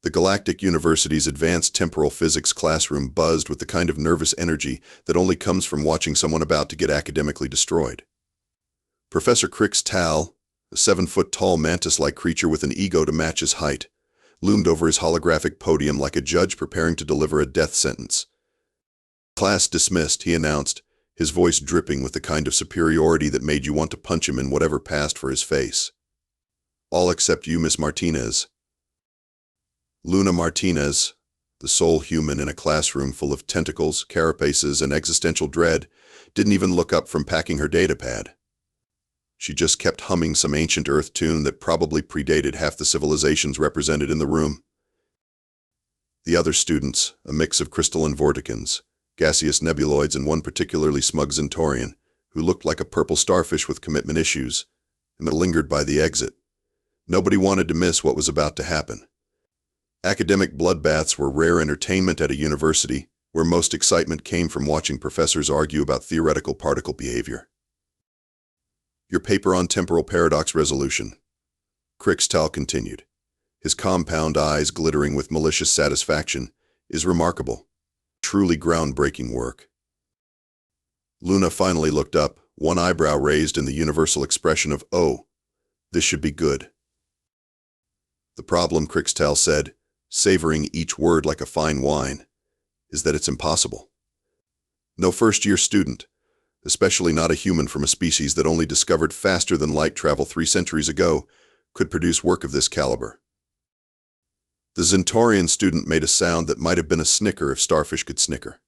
The Galactic University's advanced temporal physics classroom buzzed with the kind of nervous energy that only comes from watching someone about to get academically destroyed. Professor Krix'tal, a 7-foot-tall mantis-like creature with an ego to match his height, loomed over his holographic podium like a judge preparing to deliver a death sentence. "Class dismissed," he announced, his voice dripping with the kind of superiority that made you want to punch him in whatever passed for his face. "All except you, Miss Martinez." Luna Martinez, the sole human in a classroom full of tentacles, carapaces, and existential dread, didn't even look up from packing her datapad. She just kept humming some ancient Earth tune that probably predated half the civilizations represented in the room. The other students, a mix of crystalline vorticans, gaseous nebuloids, and one particularly smug Centaurian, who looked like a purple starfish with commitment issues, and that lingered by the exit. Nobody wanted to miss what was about to happen. Academic bloodbaths were rare entertainment at a university, where most excitement came from watching professors argue about theoretical particle behavior. "Your paper on temporal paradox resolution," Krix'tal continued, his compound eyes glittering with malicious satisfaction, "is remarkable. Truly groundbreaking work." Luna finally looked up, one eyebrow raised in the universal expression of, "Oh, this should be good." "The problem," Krix'tal said, savoring each word like a fine wine, "is that it's impossible. No first-year student, especially not a human from a species that only discovered faster than light travel 3 centuries ago, could produce work of this caliber." The Centaurian student made a sound that might have been a snicker if starfish could snicker.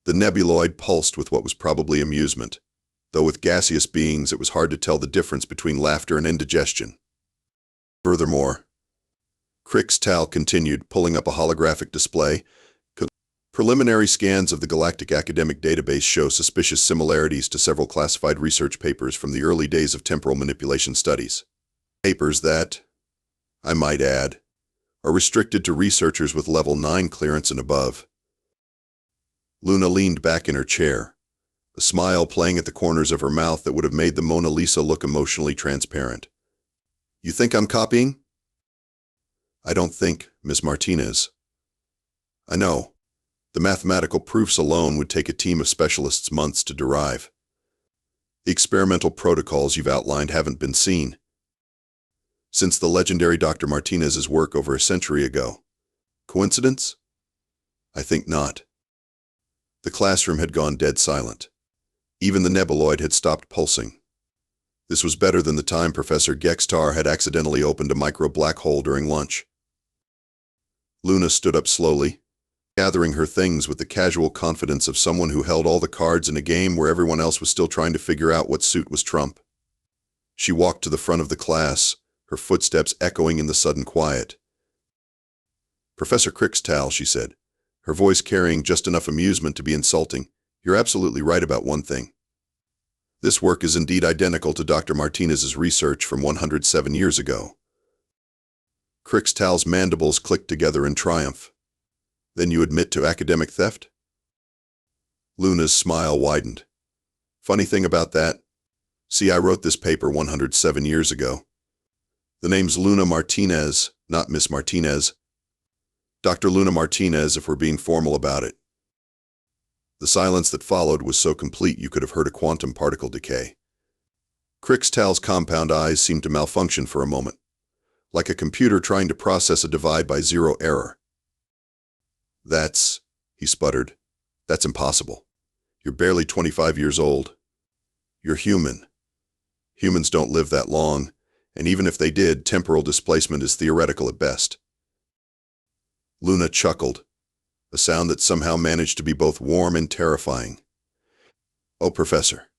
The nebuloid pulsed with what was probably amusement, though with gaseous beings it was hard to tell the difference between laughter and indigestion. "Furthermore," Krix'tal continued, pulling up a holographic display, "preliminary scans of the Galactic Academic Database show suspicious similarities to several classified research papers from the early days of temporal manipulation studies. Papers that, I might add, are restricted to researchers with level 9 clearance and above." Luna leaned back in her chair, a smile playing at the corners of her mouth that would have made the Mona Lisa look emotionally transparent. "You think I'm copying?" "I don't think, Miss Martinez. I know. The mathematical proofs alone would take a team of specialists months to derive. The experimental protocols you've outlined haven't been seen since the legendary Dr. Martinez's work over a century ago. Coincidence? I think not." The classroom had gone dead silent. Even the nebuloid had stopped pulsing. This was better than the time Professor Krix'tal had accidentally opened a micro-black hole during lunch. Luna stood up slowly, gathering her things with the casual confidence of someone who held all the cards in a game where everyone else was still trying to figure out what suit was trump. She walked to the front of the class, her footsteps echoing in the sudden quiet. "Professor Krix'tal," she said, her voice carrying just enough amusement to be insulting, "you're absolutely right about one thing. This work is indeed identical to Dr. Martinez's research from 107 years ago." Krix'tal's mandibles clicked together in triumph. "Then you admit to academic theft?" Luna's smile widened. "Funny thing about that, see, I wrote this paper 107 years ago. The name's Luna Martinez, not Miss Martinez. Dr. Luna Martinez, if we're being formal about it." The silence that followed was so complete you could have heard a quantum particle decay. Krix'tal's compound eyes seemed to malfunction for a moment, like a computer trying to process a divide by zero error. He sputtered, "That's impossible. You're barely 25 years old. You're human. Humans don't live that long, and even if they did, temporal displacement is theoretical at best." Luna chuckled, a sound that somehow managed to be both warm and terrifying. "Oh, Professor,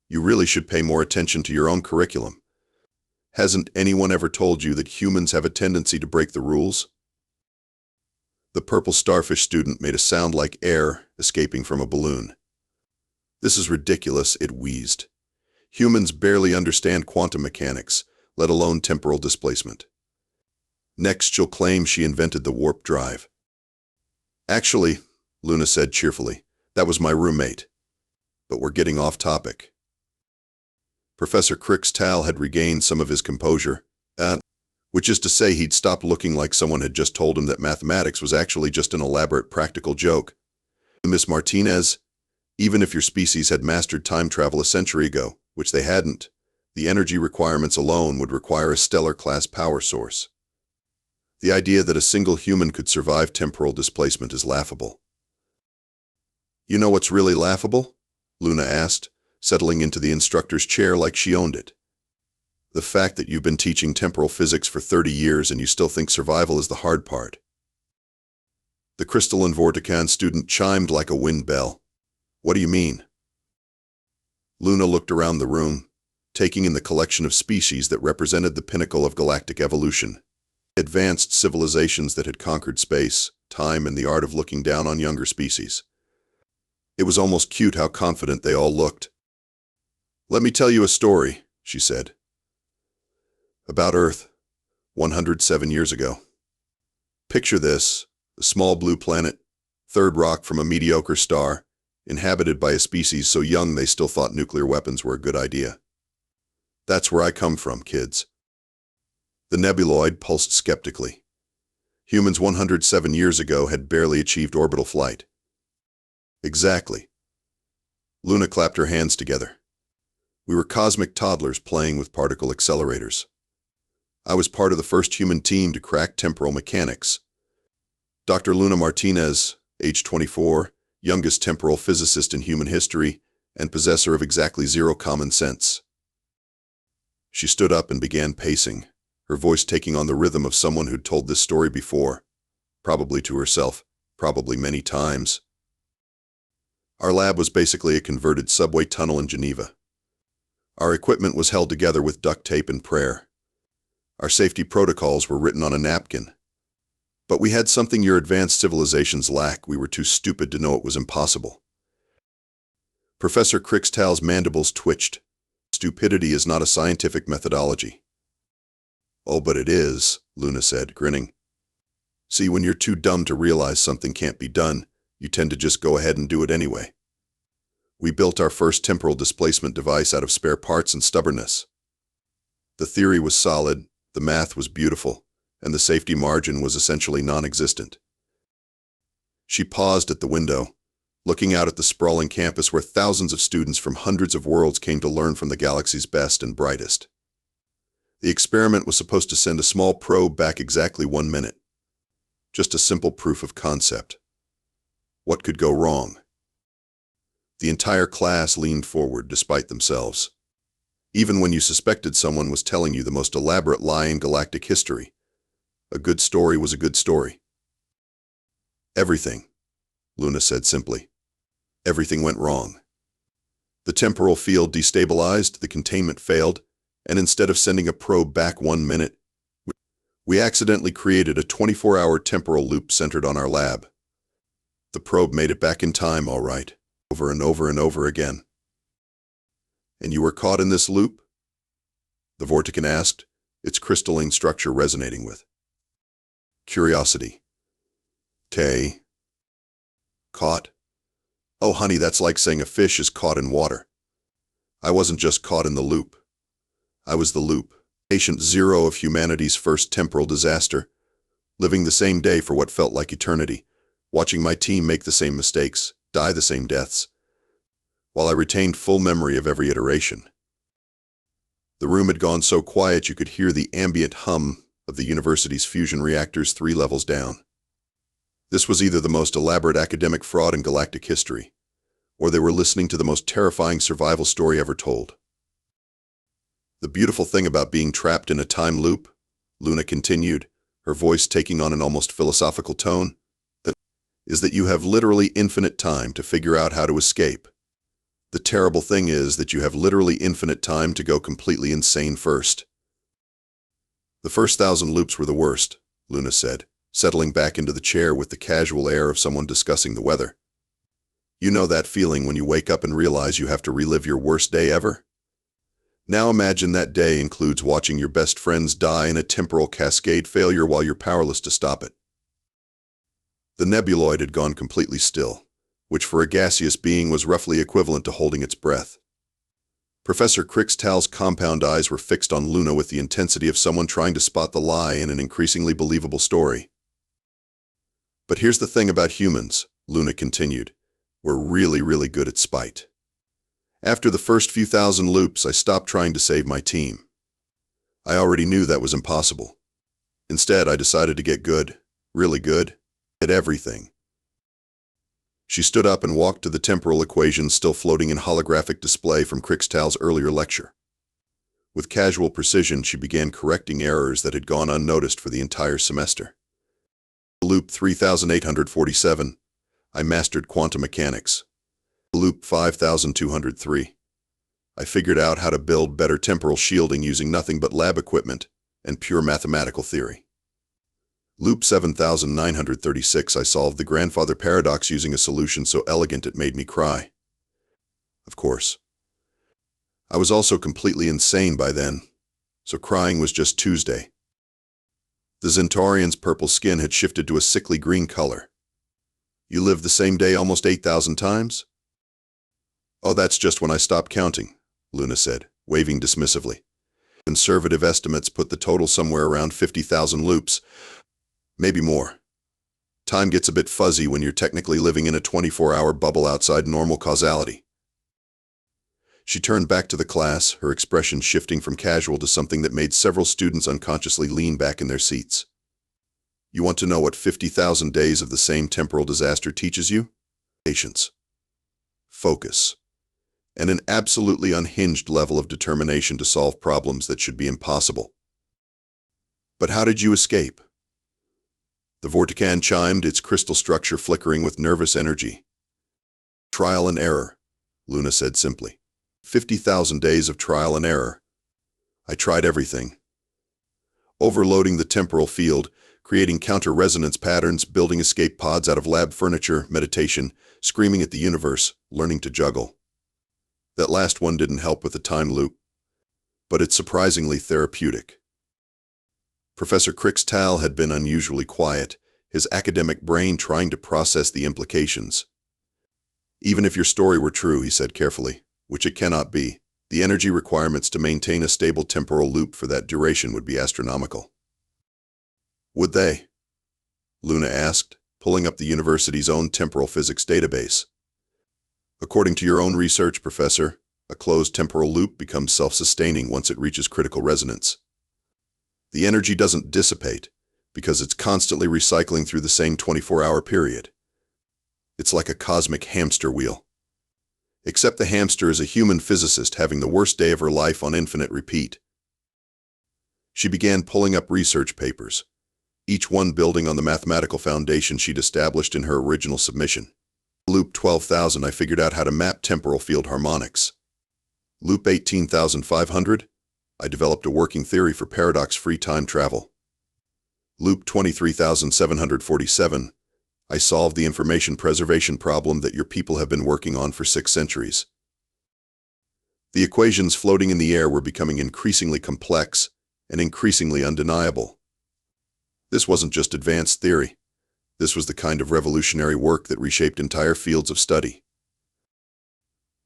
you really should pay more attention to your own curriculum. Hasn't anyone ever told you that humans have a tendency to break the rules?" The purple starfish student made a sound like air escaping from a balloon. "This is ridiculous," it wheezed. "Humans barely understand quantum mechanics, let alone temporal displacement. Next she'll claim she invented the warp drive." "Actually," Luna said cheerfully, "that was my roommate. But we're getting off topic." Professor Krix'tal had regained some of his composure. Which is to say he'd stopped looking like someone had just told him that mathematics was actually just an elaborate practical joke. Miss Martinez, even if your species had mastered time travel a century ago, which they hadn't, the energy requirements alone would require a stellar-class power source. The idea that a single human could survive temporal displacement is laughable. You know what's really laughable? Luna asked, settling into the instructor's chair like she owned it. The fact that you've been teaching temporal physics for 30 years and you still think survival is the hard part. The crystalline vorticon student chimed like a wind bell. What do you mean? Luna looked around the room, taking in the collection of species that represented the pinnacle of galactic evolution. Advanced civilizations that had conquered space, time, and the art of looking down on younger species. It was almost cute how confident they all looked. Let me tell you a story, she said. About Earth, 107 years ago. Picture this, a small blue planet, third rock from a mediocre star, inhabited by a species so young they still thought nuclear weapons were a good idea. That's where I come from, kids. The nebuloid pulsed skeptically. Humans 107 years ago had barely achieved orbital flight. Exactly. Luna clapped her hands together. We were cosmic toddlers playing with particle accelerators. I was part of the first human team to crack temporal mechanics. Dr. Luna Martinez, age 24, youngest temporal physicist in human history, and possessor of exactly zero common sense. She stood up and began pacing, her voice taking on the rhythm of someone who'd told this story before, probably to herself, probably many times. Our lab was basically a converted subway tunnel in Geneva. Our equipment was held together with duct tape and prayer. Our safety protocols were written on a napkin. But we had something your advanced civilizations lack. We were too stupid to know it was impossible. Professor Krix'tal's mandibles twitched. Stupidity is not a scientific methodology. Oh, but it is, Luna said, grinning. See, when you're too dumb to realize something can't be done, you tend to just go ahead and do it anyway. We built our first temporal displacement device out of spare parts and stubbornness. The theory was solid, the math was beautiful, and the safety margin was essentially non-existent. She paused at the window, looking out at the sprawling campus where thousands of students from hundreds of worlds came to learn from the galaxy's best and brightest. The experiment was supposed to send a small probe back exactly 1 minute. Just a simple proof of concept. What could go wrong? The entire class leaned forward despite themselves. Even when you suspected someone was telling you the most elaborate lie in galactic history, a good story was a good story. Everything, Luna said simply. Everything went wrong. The temporal field destabilized, the containment failed, and instead of sending a probe back 1 minute, we accidentally created a 24-hour temporal loop centered on our lab. The probe made it back in time, all right, over and over and over again. And you were caught in this loop? The vorticon asked, its crystalline structure resonating with curiosity. Caught? Oh, honey, that's like saying a fish is caught in water. I wasn't just caught in the loop. I was the loop, patient zero of humanity's first temporal disaster, living the same day for what felt like eternity, watching my team make the same mistakes, die the same deaths, while I retained full memory of every iteration. The room had gone so quiet you could hear the ambient hum of the university's fusion reactors 3 levels down. This was either the most elaborate academic fraud in galactic history, or they were listening to the most terrifying survival story ever told. The beautiful thing about being trapped in a time loop, Luna continued, her voice taking on an almost philosophical tone, is that you have literally infinite time to figure out how to escape. The terrible thing is that you have literally infinite time to go completely insane first. The first 1,000 loops were the worst, Luna said, settling back into the chair with the casual air of someone discussing the weather. You know that feeling when you wake up and realize you have to relive your worst day ever? Now imagine that day includes watching your best friends die in a temporal cascade failure while you're powerless to stop it. The nebuloid had gone completely still, which for a gaseous being was roughly equivalent to holding its breath. Professor Krix'tal's compound eyes were fixed on Luna with the intensity of someone trying to spot the lie in an increasingly believable story. But here's the thing about humans, Luna continued. We're really good at spite. After the first few thousand loops, I stopped trying to save my team. I already knew that was impossible. Instead, I decided to get good, really good, at everything. She stood up and walked to the temporal equations still floating in holographic display from Krix'tal's earlier lecture. With casual precision, she began correcting errors that had gone unnoticed for the entire semester. Loop 3847, I mastered quantum mechanics. Loop 5203, I figured out how to build better temporal shielding using nothing but lab equipment and pure mathematical theory. Loop 7936, I solved the grandfather paradox using a solution so elegant it made me cry. Of course. I was also completely insane by then, so crying was just Tuesday. The Centaurian's purple skin had shifted to a sickly green color. You lived the same day almost 8,000 times? Oh, that's just when I stopped counting, Luna said, waving dismissively. Conservative estimates put the total somewhere around 50,000 loops. Maybe more. Time gets a bit fuzzy when you're technically living in a 24-hour bubble outside normal causality. She turned back to the class, her expression shifting from casual to something that made several students unconsciously lean back in their seats. You want to know what 50,000 days of the same temporal disaster teaches you? Patience. Focus. And an absolutely unhinged level of determination to solve problems that should be impossible. But how did you escape? The Vortican chimed, its crystal structure flickering with nervous energy. Trial and error, Luna said simply. 50,000 days of trial and error. I tried everything. Overloading the temporal field, creating counter-resonance patterns, building escape pods out of lab furniture, meditation, screaming at the universe, learning to juggle. That last one didn't help with the time loop. But it's surprisingly therapeutic. Professor Krix'tal had been unusually quiet, his academic brain trying to process the implications. Even if your story were true, he said carefully, which it cannot be, the energy requirements to maintain a stable temporal loop for that duration would be astronomical. Would they? Luna asked, pulling up the university's own temporal physics database. According to your own research, Professor, a closed temporal loop becomes self-sustaining once it reaches critical resonance. The energy doesn't dissipate, because it's constantly recycling through the same 24-hour period. It's like a cosmic hamster wheel. Except the hamster is a human physicist having the worst day of her life on infinite repeat. She began pulling up research papers, each one building on the mathematical foundation she'd established in her original submission. Loop 12,000, I figured out how to map temporal field harmonics. Loop 18,500, I developed a working theory for paradox-free time travel. Loop 23,747, I solved the information preservation problem that your people have been working on for 6 centuries. The equations floating in the air were becoming increasingly complex and increasingly undeniable. This wasn't just advanced theory. This was the kind of revolutionary work that reshaped entire fields of study.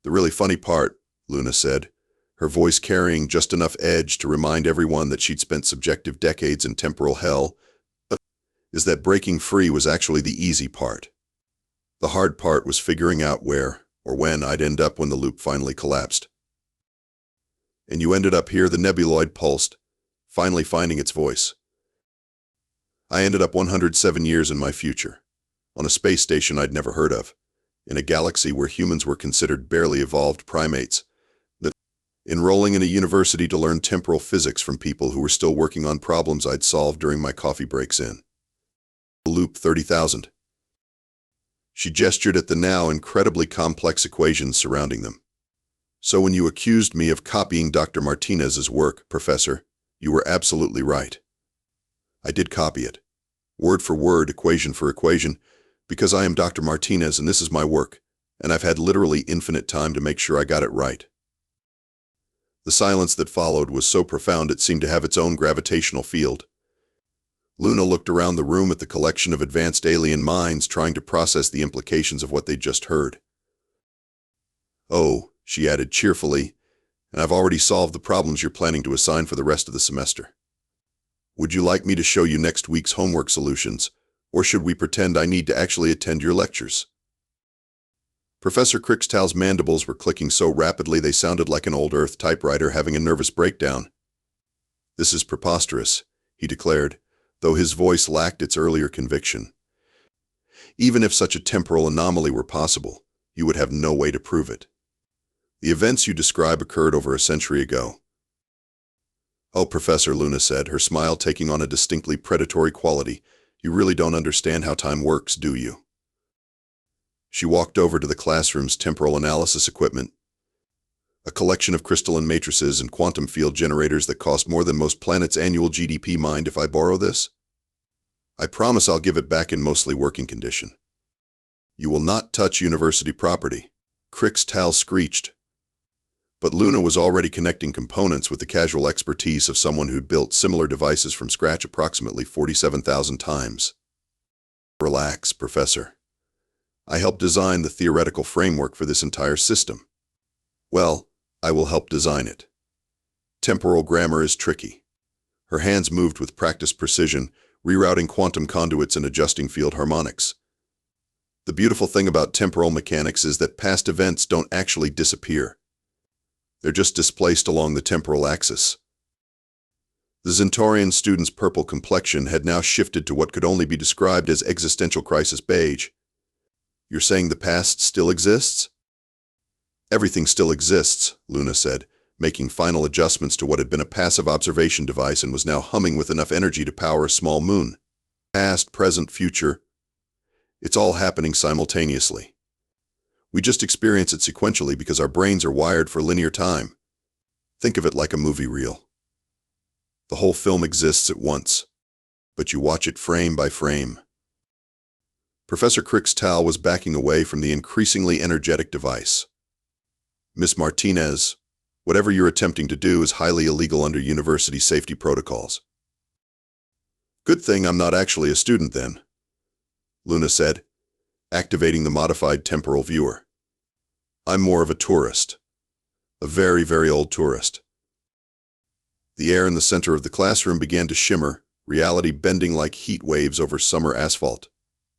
The really funny part, Luna said, her voice carrying just enough edge to remind everyone that she'd spent subjective decades in temporal hell, is that breaking free was actually the easy part. The hard part was figuring out where or when I'd end up when the loop finally collapsed. And you ended up here, the nebuloid pulsed, finally finding its voice. I ended up 107 years in my future, on a space station I'd never heard of, in a galaxy where humans were considered barely evolved primates, enrolling in a university to learn temporal physics from people who were still working on problems I'd solved during my coffee breaks in. Loop 30,000. She gestured at the now incredibly complex equations surrounding them. So when you accused me of copying Dr. Martinez's work, Professor, you were absolutely right. I did copy it, word for word, equation for equation, because I am Dr. Martinez and this is my work, and I've had literally infinite time to make sure I got it right. The silence that followed was so profound it seemed to have its own gravitational field. Luna looked around the room at the collection of advanced alien minds trying to process the implications of what they'd just heard. Oh, she added cheerfully, and I've already solved the problems you're planning to assign for the rest of the semester. Would you like me to show you next week's homework solutions, or should we pretend I need to actually attend your lectures? Professor Krix'tal's mandibles were clicking so rapidly they sounded like an old Earth typewriter having a nervous breakdown. This is preposterous, he declared, though his voice lacked its earlier conviction. Even if such a temporal anomaly were possible, you would have no way to prove it. The events you describe occurred over a century ago. Oh, Professor, Luna said, her smile taking on a distinctly predatory quality, you really don't understand how time works, do you? She walked over to the classroom's temporal analysis equipment, a collection of crystalline matrices and quantum field generators that cost more than most planets' annual GDP. Mind if I borrow this? I promise I'll give it back in mostly working condition. You will not touch university property, Krix'tal screeched. But Luna was already connecting components with the casual expertise of someone who'd built similar devices from scratch approximately 47,000 times. Relax, Professor. I helped design the theoretical framework for this entire system. Well, I will help design it. Temporal grammar is tricky. Her hands moved with practiced precision, rerouting quantum conduits and adjusting field harmonics. The beautiful thing about temporal mechanics is that past events don't actually disappear. They're just displaced along the temporal axis. The Zentaurian student's purple complexion had now shifted to what could only be described as existential crisis beige. You're saying the past still exists? Everything still exists, Luna said, making final adjustments to what had been a passive observation device and was now humming with enough energy to power a small moon. Past, present, future. It's all happening simultaneously. We just experience it sequentially because our brains are wired for linear time. Think of it like a movie reel. The whole film exists at once, but you watch it frame by frame. Professor Krix'tal was backing away from the increasingly energetic device. Miss Martinez, whatever you're attempting to do is highly illegal under university safety protocols. Good thing I'm not actually a student then, Luna said, activating the modified temporal viewer. I'm more of a tourist. A very, very old tourist. The air in the center of the classroom began to shimmer, reality bending like heat waves over summer asphalt.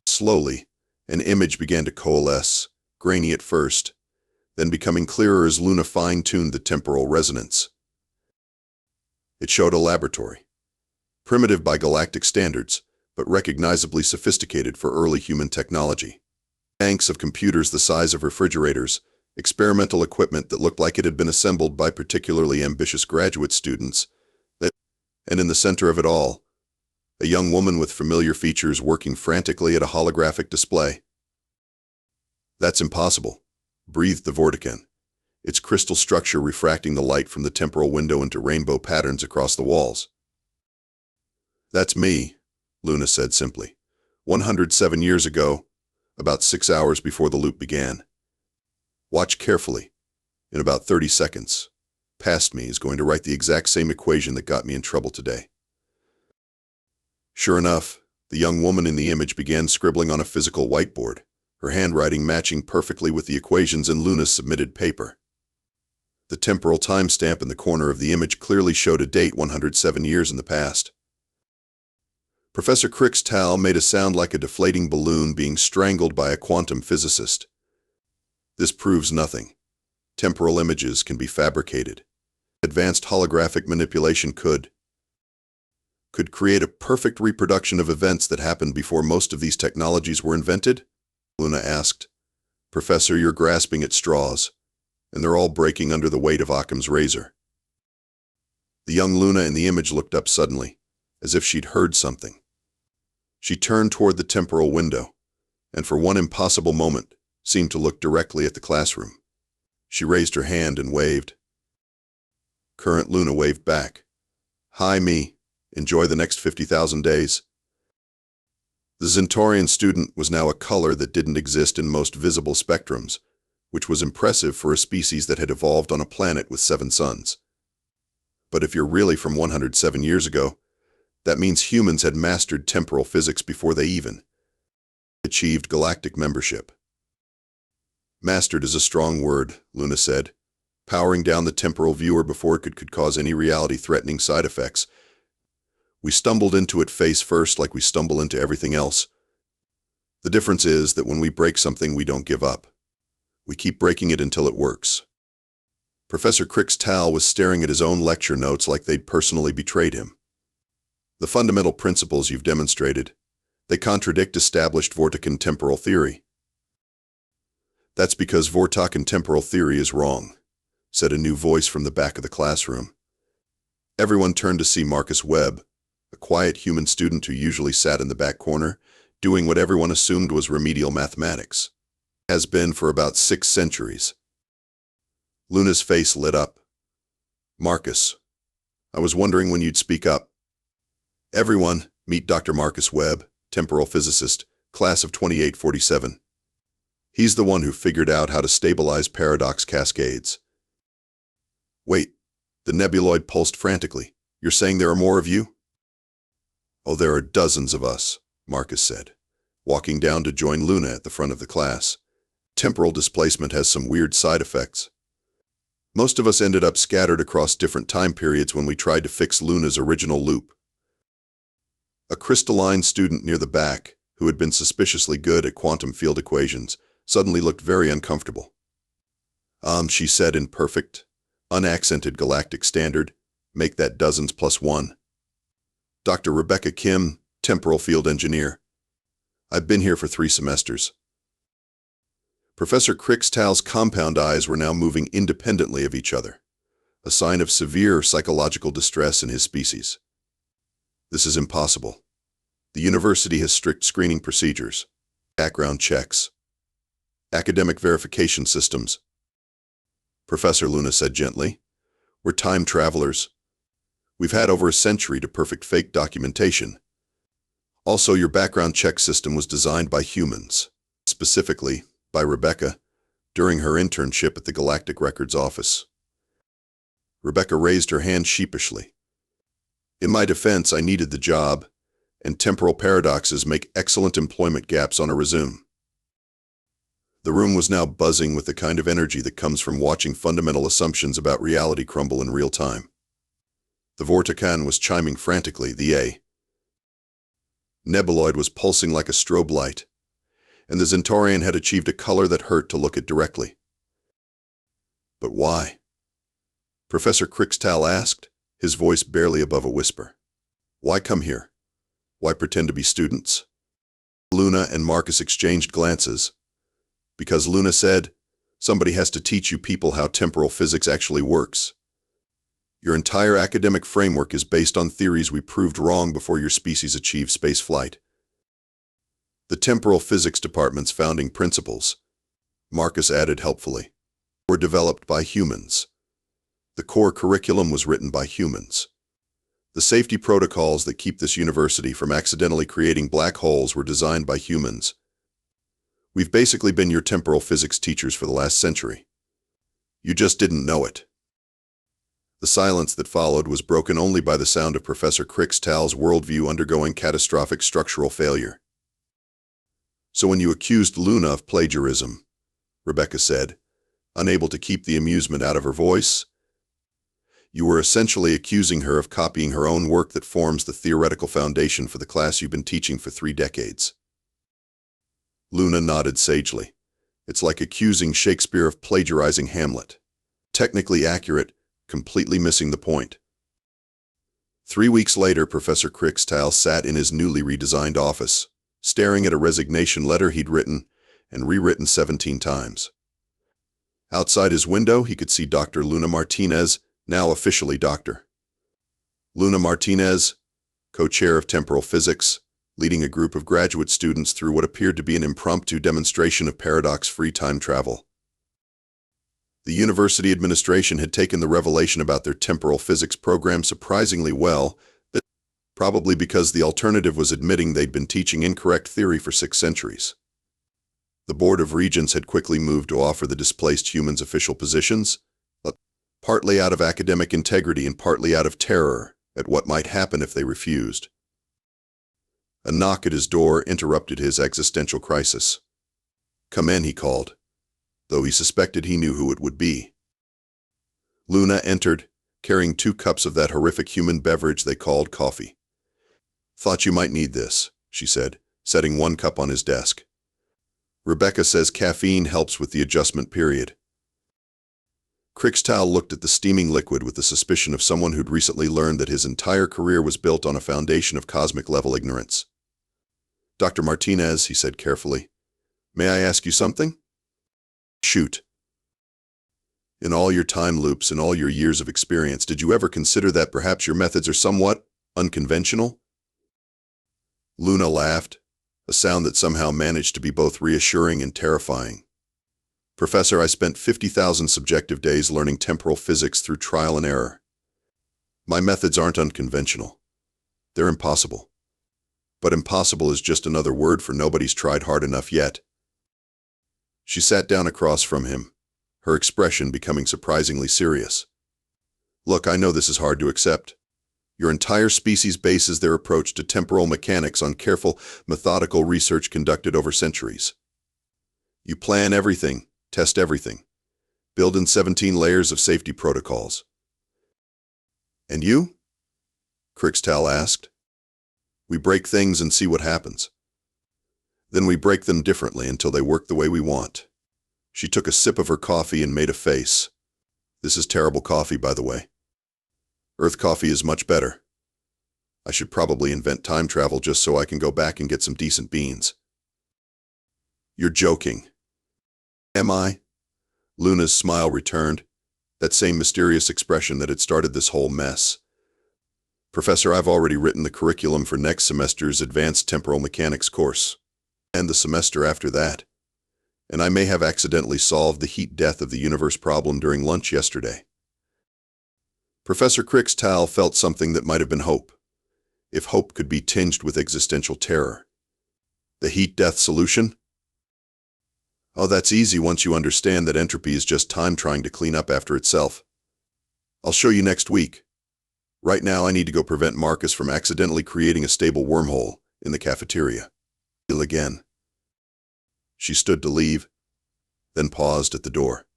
Slowly, an image began to coalesce, grainy at first, then becoming clearer as Luna fine-tuned the temporal resonance. It showed a laboratory. Primitive by galactic standards, but recognizably sophisticated for early human technology. Banks of computers the size of refrigerators, experimental equipment that looked like it had been assembled by particularly ambitious graduate students, and in the center of it all, a young woman with familiar features working frantically at a holographic display. That's impossible, breathed the Vortican, its crystal structure refracting the light from the temporal window into rainbow patterns across the walls. That's me, Luna said simply. 107 years ago, about 6 hours before the loop began. Watch carefully. In about 30 seconds, past me is going to write the exact same equation that got me in trouble today. Sure enough, the young woman in the image began scribbling on a physical whiteboard, her handwriting matching perfectly with the equations in Luna's submitted paper. The temporal timestamp in the corner of the image clearly showed a date 107 years in the past. Professor Krix'tal made a sound like a deflating balloon being strangled by a quantum physicist. This proves nothing. Temporal images can be fabricated. Advanced holographic manipulation could create a perfect reproduction of events that happened before most of these technologies were invented? Luna asked. Professor, you're grasping at straws, and they're all breaking under the weight of Occam's razor. The young Luna in the image looked up suddenly, as if she'd heard something. She turned toward the temporal window, and for one impossible moment, seemed to look directly at the classroom. She raised her hand and waved. Current Luna waved back. Hi, me. Enjoy the next 50,000 days. The Zentaurian student was now a color that didn't exist in most visible spectrums, which was impressive for a species that had evolved on a planet with 7 suns. But if you're really from 107 years ago, that means humans had mastered temporal physics before they even achieved galactic membership. Mastered is a strong word, Luna said, powering down the temporal viewer before it could cause any reality-threatening side effects. We stumbled into it face first like we stumble into everything else. The difference is that when we break something, we don't give up. We keep breaking it until it works. Professor Krix'tal was staring at his own lecture notes like they'd personally betrayed him. The fundamental principles you've demonstrated, they contradict established Vortican temporal theory. That's because Vortican temporal theory is wrong, said a new voice from the back of the classroom. Everyone turned to see Marcus Webb, a quiet human student who usually sat in the back corner, doing what everyone assumed was remedial mathematics. Has been for about 6 centuries. Luna's face lit up. Marcus, I was wondering when you'd speak up. Everyone, meet Dr. Marcus Webb, temporal physicist, class of 2847. He's the one who figured out how to stabilize paradox cascades. Wait, the nebuloid pulsed frantically. You're saying there are more of you? Oh, there are dozens of us, Marcus said, walking down to join Luna at the front of the class. Temporal displacement has some weird side effects. Most of us ended up scattered across different time periods when we tried to fix Luna's original loop. A crystalline student near the back, who had been suspiciously good at quantum field equations, suddenly looked very uncomfortable. She said in perfect, unaccented galactic standard, make that dozens plus 1. Dr. Rebecca Kim, temporal field engineer. I've been here for 3 semesters. Professor Krix'tal's compound eyes were now moving independently of each other, a sign of severe psychological distress in his species. This is impossible. The university has strict screening procedures, background checks, academic verification systems. Professor, Luna said gently, we're time travelers. We've had over a century to perfect fake documentation. Also, your background check system was designed by humans, specifically by Rebecca, during her internship at the Galactic Records office. Rebecca raised her hand sheepishly. In my defense, I needed the job, and temporal paradoxes make excellent employment gaps on a resume. The room was now buzzing with the kind of energy that comes from watching fundamental assumptions about reality crumble in real time. The Vortican was chiming frantically, the nebuloid was pulsing like a strobe light, and the Zentaurian had achieved a color that hurt to look at directly. But why? Professor Krix'tal asked, his voice barely above a whisper. Why come here? Why pretend to be students? Luna and Marcus exchanged glances. Because Luna said, somebody has to teach you people how temporal physics actually works. Your entire academic framework is based on theories we proved wrong before your species achieved space flight. The temporal physics department's founding principles, Marcus added helpfully, were developed by humans. The core curriculum was written by humans. The safety protocols that keep this university from accidentally creating black holes were designed by humans. We've basically been your temporal physics teachers for the last century. You just didn't know it. The silence that followed was broken only by the sound of Professor Krix'tal's worldview undergoing catastrophic structural failure. So when you accused Luna of plagiarism, Rebecca said, unable to keep the amusement out of her voice, you were essentially accusing her of copying her own work that forms the theoretical foundation for the class you've been teaching for 3 decades. Luna nodded sagely. It's like accusing Shakespeare of plagiarizing Hamlet. Technically accurate, completely missing the point. 3 weeks later, Professor Krix'tal sat in his newly redesigned office, staring at a resignation letter he'd written and rewritten 17 times. Outside his window, he could see Dr. Luna Martinez, now officially doctor. Luna Martinez, co-chair of temporal physics, leading a group of graduate students through what appeared to be an impromptu demonstration of paradox-free time travel. The university administration had taken the revelation about their temporal physics program surprisingly well, probably because the alternative was admitting they'd been teaching incorrect theory for 6 centuries. The Board of Regents had quickly moved to offer the displaced humans official positions, partly out of academic integrity and partly out of terror at what might happen if they refused. A knock at his door interrupted his existential crisis. Come in, he called, though he suspected he knew who it would be. Luna entered, carrying 2 cups of that horrific human beverage they called coffee. "Thought you might need this," she said, setting 1 cup on his desk. "Rebecca says caffeine helps with the adjustment period." Krix'tal looked at the steaming liquid with the suspicion of someone who'd recently learned that his entire career was built on a foundation of cosmic-level ignorance. "Dr. Martinez," he said carefully, "may I ask you something?" "Shoot." "In all your time loops and all your years of experience, did you ever consider that perhaps your methods are somewhat unconventional?" Luna laughed, a sound that somehow managed to be both reassuring and terrifying. "Professor, I spent 50,000 subjective days learning temporal physics through trial and error. My methods aren't unconventional. They're impossible. But impossible is just another word for nobody's tried hard enough yet." She sat down across from him, her expression becoming surprisingly serious. "Look, I know this is hard to accept. Your entire species bases their approach to temporal mechanics on careful, methodical research conducted over centuries. You plan everything, test everything, build in 17 layers of safety protocols. And you?" Krix'tal asked. "We break things and see what happens. Then we break them differently until they work the way we want." She took a sip of her coffee and made a face. "This is terrible coffee, by the way. Earth coffee is much better. I should probably invent time travel just so I can go back and get some decent beans." "You're joking." "Am I?" Luna's smile returned, that same mysterious expression that had started this whole mess. "Professor, I've already written the curriculum for next semester's Advanced Temporal Mechanics course, and the semester after that. And I may have accidentally solved the heat death of the universe problem during lunch yesterday." Professor Krix'tal felt something that might have been hope, if hope could be tinged with existential terror. "The heat death solution? Oh, that's easy once you understand that entropy is just time trying to clean up after itself. I'll show you next week. Right now I need to go prevent Marcus from accidentally creating a stable wormhole in the cafeteria." Again. She stood to leave, then paused at the door.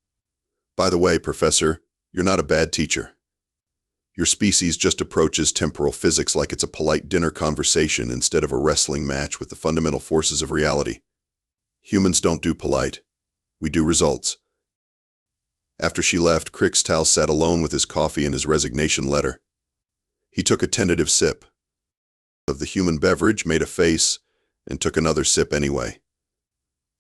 "By the way, Professor, you're not a bad teacher. Your species just approaches temporal physics like it's a polite dinner conversation instead of a wrestling match with the fundamental forces of reality. Humans don't do polite. We do results." After she left, Krix'tal sat alone with his coffee and his resignation letter. He took a tentative sip of the human beverage, made a face, and took another sip anyway.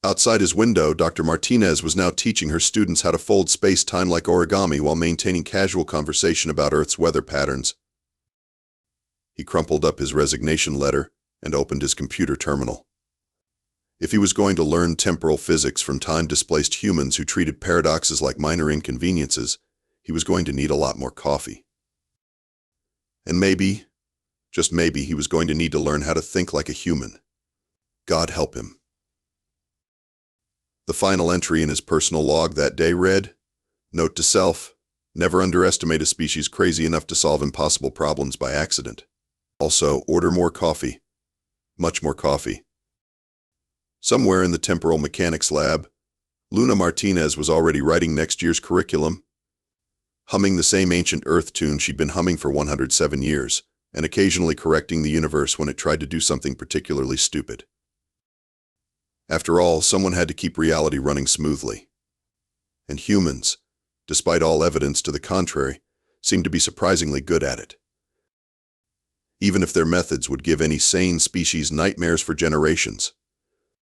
Outside his window, Dr. Martinez was now teaching her students how to fold space-time like origami while maintaining casual conversation about Earth's weather patterns. He crumpled up his resignation letter and opened his computer terminal. If he was going to learn temporal physics from time-displaced humans who treated paradoxes like minor inconveniences, he was going to need a lot more coffee. And maybe, just maybe, he was going to need to learn how to think like a human. God help him. The final entry in his personal log that day read, "Note to self, never underestimate a species crazy enough to solve impossible problems by accident. Also, order more coffee. Much more coffee." Somewhere in the temporal mechanics lab, Luna Martinez was already writing next year's curriculum, humming the same ancient Earth tune she'd been humming for 107 years, and occasionally correcting the universe when it tried to do something particularly stupid. After all, someone had to keep reality running smoothly. And humans, despite all evidence to the contrary, seemed to be surprisingly good at it. Even if their methods would give any sane species nightmares for generations.